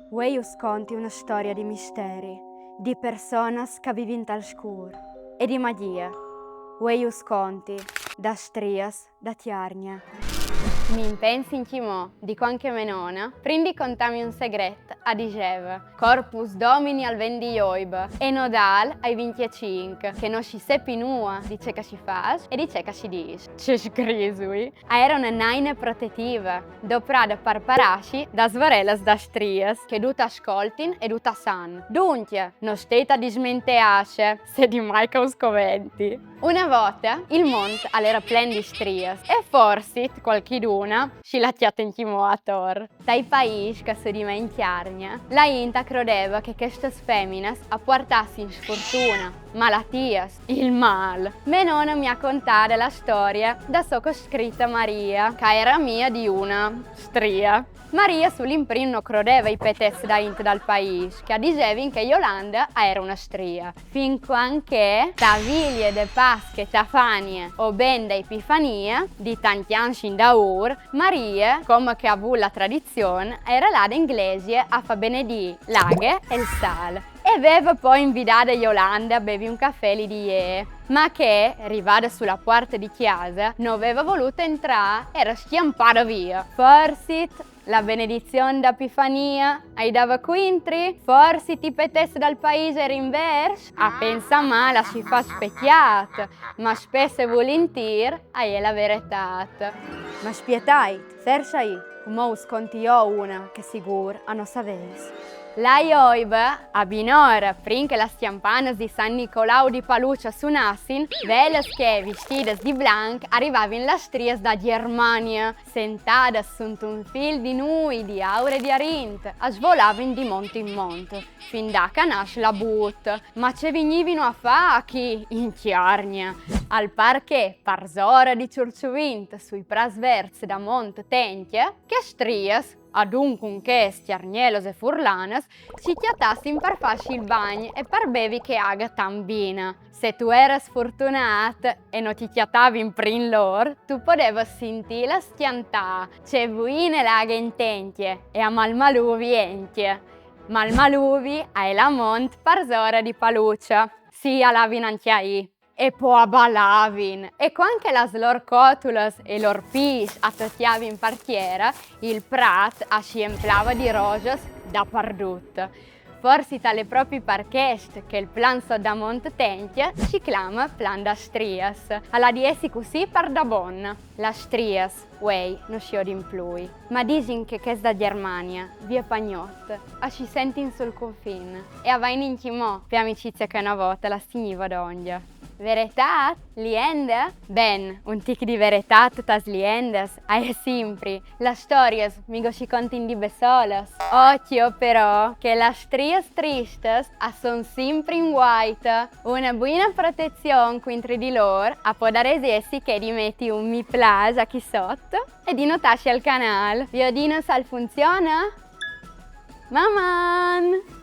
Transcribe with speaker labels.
Speaker 1: Vuoi usconti una storia di misteri, di persone che vivono al scuro e di magia. Vuoi usconti da strias da tiarnia.
Speaker 2: Mi pensi in chimò, dico anche menona, prendi contami un segreto, a diceva, corpus domini al 28 e nodal ai 25, che non si seppi nua di ciò che si fa e di ciò che si dice. C'è scrisui. Era una naina protettiva, doprada parparasci da svarelas da strias, che duta ascoltin e duta san. Dunque, non steta di smenteasce, se di mai causcoventi. Una volta il monte era plen di strias e forse qualchiduna si lattiata in chimo a tor. Dai paesi che si dimentiarnia, la inta credeva che queste femmine apportassero sfortuna, malattias, il mal. Mia nonna mi ha contato la storia da socco scritta Maria, che era mia di una stria. Maria sull'imprimo non credeva i petes da int dal paese, che dicevano che Yolanda era una stria. Fin quando da viglie de Pasche, Tafanie o ben da Epifania, di tanti anni da ur, Maria, come che ha avuto la tradizione, era là d'inglese a fa benedì l'aghe e il sal. E aveva poi invitato Yolanda a bevi un caffè lì di ie, ma che, arrivata sulla porta di chiesa, non aveva voluto entrare, era schiampata via. Forse la benedizione d'Epifania ai dava quintri, forse ti petesse dal paese rinverso, a pensa male si fa specchiata, ma spesso e volentieri è la verità.
Speaker 1: Ma spietai, fersai, come usconti io una che sicuro a non sapesse.
Speaker 2: La Ioiba, a binora, prin che la stiampanas di San Nicolau di Palucia sunassin, veles che, vestidas di blanc, arrivavano la strias da Germania, sentadas sunt un fil di nui, di aure di arint, a svolavin di monte in monte, fin da che nasce la but, ma ce venivano a fa chi in chiarnia, al par che, parzora di ciurciuvint, sui prasversi da monte tentie, che strias, adunque che stiarnielos e furlanas, si chiatassin per farci il bagno e per bevi che aga tan bina. Se tu eras fortunat e non ti chiatavi in prin lor, tu potevi sentire la stiantà, c'è vuine l'aga intentie e a malmaluvi entie. Malmaluvi è la mont parzora di Palucia, sia la vinantiai. E poi ballavin. E anche las lor cotulas e lor pis attacchiavi in partiera, il prat si emplava di roses da pardut. Forse tale proprio parchest che il plan so da Montentia si chiama plan da strias. Alla di essi così par da bon. La strias, uei, non si odin plui. Ma disin che è da Germania, via Pagnot, a ci sentin sul confine. E a vain in chimò, per amicizia che una volta la stigniva d'ondia. Verità? Liende? Ben, un tic di verità tas liendes, è sempre. La storia migo si contin di besolas. Occhio però, che la strias tristes son sempre in white. Una buona protezione contro di loro, a podare essi che di metti un mi piace a chi sotto e di notarsi al canale. Viodino sal funziona? Maman!